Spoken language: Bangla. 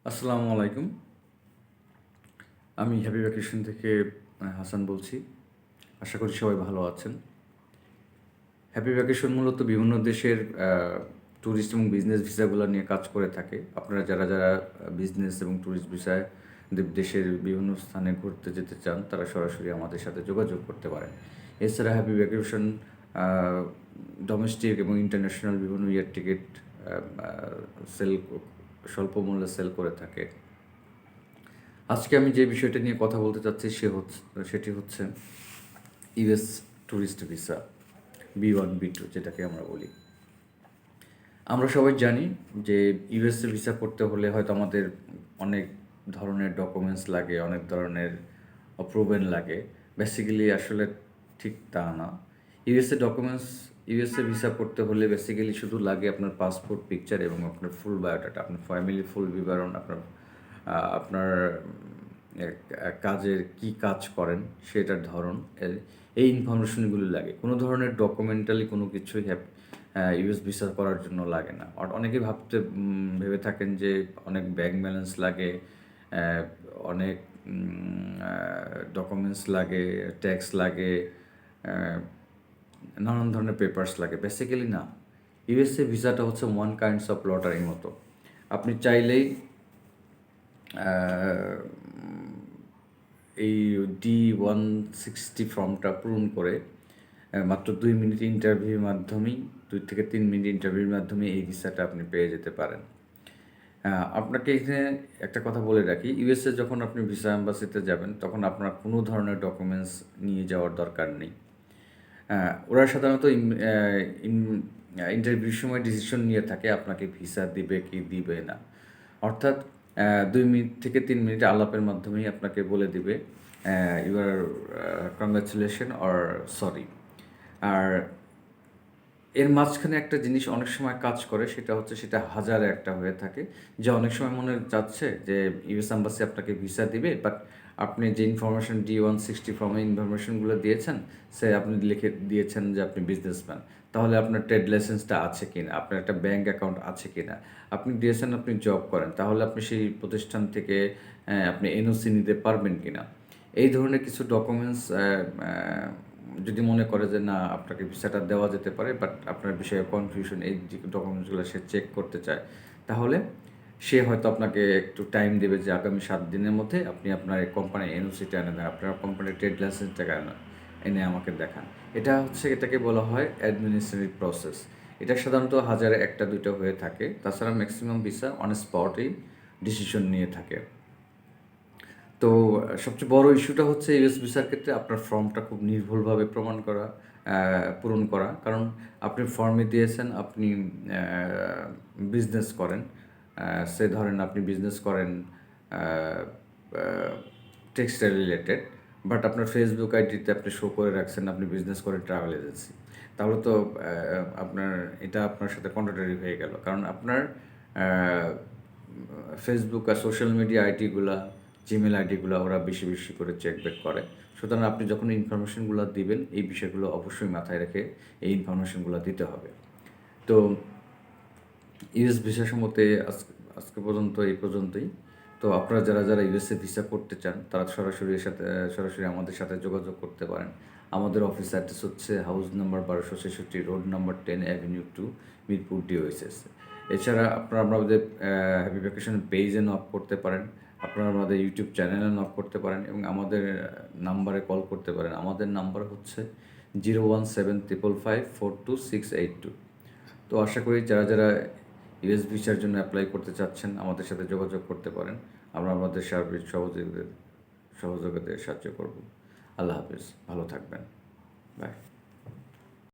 আসসালামু আলাইকুম। আমি হ্যাপি ভ্যাকেশন থেকে হাসান বলছি। আশা করি সবাই ভালো আছেন। হ্যাপি ভ্যাকেশন মূলত বিভিন্ন দেশের ট্যুরিস্ট এবং বিজনেস ভিসাগুলো নিয়ে কাজ করে থাকে। আপনারা যারা বিজনেস এবং ট্যুরিস্ট ভিসায় দেশের বিভিন্ন স্থানে ঘুরতে যেতে চান, তারা সরাসরি আমাদের সাথে যোগাযোগ করতে পারেন। এছাড়া হ্যাপি ভ্যাকেশন ডোমেস্টিক এবং ইন্টারন্যাশনাল বিভিন্ন এয়ার টিকিট সেল স্বল্প মূল্যে সেল করে থাকে। আজকে আমি যে বিষয়টা নিয়ে কথা বলতে চাচ্ছি সেটি হচ্ছে US tourist visa B1 B2 যেটাকে আমরা বলি। আমরা সবাই জানি যে ইউএসএ ভিসা করতে হলে হয়তো আমাদের অনেক ধরনের ডকুমেন্টস লাগে, অনেক ধরনের অ্যাপ্রুভেল লাগে। বেসিক্যালি আসলে ঠিক তা না। ইউএসএ ভিসা করতে হলে বেসিক্যালি শুধু লাগে আপনার পাসপোর্ট পিকচার এবং আপনার ফুল বায়োডাটা, আপনার ফ্যামিলি ফুল বিবরণ, আপনার কাজের কি কাজ করেন সেটার ধরন, এই ইনফরমেশনগুলো লাগে। কোনো ধরনের ডকুমেন্টালি কোনো কিছুই ইউএস ভিসা করার জন্য লাগে না। অনেকেই ভেবে থাকেন যে অনেক ব্যাংক ব্যালেন্স লাগে, অনেক ডকুমেন্টস লাগে, ট্যাক্স লাগে, নানান ধরনের পেপারস লাগে। বেসিক্যালি না, ইউএসএ ভিসাটা হচ্ছে ওয়ান কাইন্ডস অফ লটারির মতো। আপনি চাইলেই এই D-160 ফর্মটা পূরণ করে মাত্র 2 মিনিট ইন্টারভিউর মাধ্যমেই 2 থেকে 3 মিনিট ইন্টারভিউর মাধ্যমে এই ভিসাটা আপনি পেয়ে যেতে পারেন। আপনাকে এখানে একটা কথা বলে রাখি, ইউএসএ যখন আপনি ভিসা অ্যাম্বাসিতে যাবেন তখন আপনার কোনো ধরনের ডকুমেন্টস নিয়ে যাওয়ার দরকার নেই। ওরা সাধারণত ইন্টারভিউর সময় ডিসিশন নিয়ে থাকে আপনাকে ভিসা দিবে কি দিবে না। অর্থাৎ 2 মিনিট থেকে 3 মিনিট আলাপের মাধ্যমেই আপনাকে বলে দিবে ইউর কংগ্রাচুলেশন অর সরি। আর এর মাঝখানে একটা জিনিস অনেক সময় কাজ করে, সেটা হাজারে একটা হয়ে থাকে, যে অনেক সময় মনে যাচ্ছে যে ইউএস অ্যাম্বাসি আপনাকে ভিসা দিবে, বাট আপনি যে ইনফরমেশন D-160 ফর্মে ইনফরমেশনগুলো দিয়েছেন, আপনি লিখে দিয়েছেন যে আপনি বিজনেসম্যান, তাহলে আপনার ট্রেড লাইসেন্সটা আছে কি না, আপনার একটা ব্যাঙ্ক অ্যাকাউন্ট আছে কি না, আপনি দিয়েছেন আপনি জব করেন, তাহলে আপনি সেই প্রতিষ্ঠান থেকে আপনি এনওসি নিতে পারবেন কি না, এই ধরনের কিছু ডকুমেন্টস যদি মনে করে যে না আপনাকে ভিসাটা দেওয়া যেতে পারে, বাট আপনার বিষয়ে কনফিউশন, এই যে ডকুমেন্টসগুলো সে চেক করতে চায়, তাহলে সে হয়তো আপনাকে একটু টাইম দেবে যে আগামী 7 দিনের মধ্যে আপনি আপনার কোম্পানির এনওসিটা এনে দেন, আপনার কোম্পানির ট্রেড লাইসেন্সটাকে এনে আমাকে দেখান। এটাকে বলা হয় অ্যাডমিনিস্ট্রেটিভ প্রসেস। এটা সাধারণত হাজারে একটা দুইটা হয়ে থাকে। তাছাড়া ম্যাক্সিমাম ভিসা অন স্পটেই ডিসিশন নিয়ে থাকে। তো সবচেয়ে বড় ইস্যুটা হচ্ছে ইউএস ভিসার ক্ষেত্রে আপনার ফর্মটা খুব নির্ভুলভাবে পূরণ করা। কারণ আপনি ফর্মে দিয়েছেন আপনি বিজনেস করেন, ধরেন আপনি বিজনেস করেন টেক্সটাইল রিলেটেড, বাট আপনার ফেসবুক আইডিতে আপনি শো করে রাখছেন আপনি বিজনেস করেন ট্রাভেল এজেন্সি, তাহলে তো এটা আপনার সাথে কন্ট্রাডিক্টরি হয়ে গেল। কারণ আপনার ফেসবুক আর সোশ্যাল মিডিয়া আইডিগুলা, জিমেল আইডিগুলো ওরা বেশি বেশি করে চেকব্যাক করে। সুতরাং আপনি যখন ইনফরমেশনগুলো দিবেন এই বিষয়গুলো অবশ্যই মাথায় রেখে এই ইনফরমেশনগুলো দিতে হবে। তো ইউএস ভিসা সম্বন্ধে আজকে পর্যন্ত এই পর্যন্তই। তো আপনারা যারা ইউএসএ ভিসা করতে চান তারা সরাসরি আমাদের সাথে যোগাযোগ করতে পারেন। আমাদের অফিস অ্যাড্রেস হচ্ছে house number 1266, road number 10, avenue 2, Mirpur DOSS। এছাড়া আপনারা আমাদের হ্যাপি ভ্যাকেশন পেজে নক করতে পারেন, আপনারা আমাদের ইউটিউব চ্যানেলে নক করতে পারেন এবং আমাদের নাম্বারে কল করতে পারেন। আমাদের নাম্বার হচ্ছে 01755542682। তো আশা করি যারা ইউএস ভিসার জন্য অ্যাপ্লাই করতে চাচ্ছেন আমাদের সাথে যোগাযোগ করতে পারেন। আমরা আমাদের সার্বিক সহযোগিতায় সাহায্য করব। আল্লাহ হাফেজ, ভালো থাকবেন, বাই।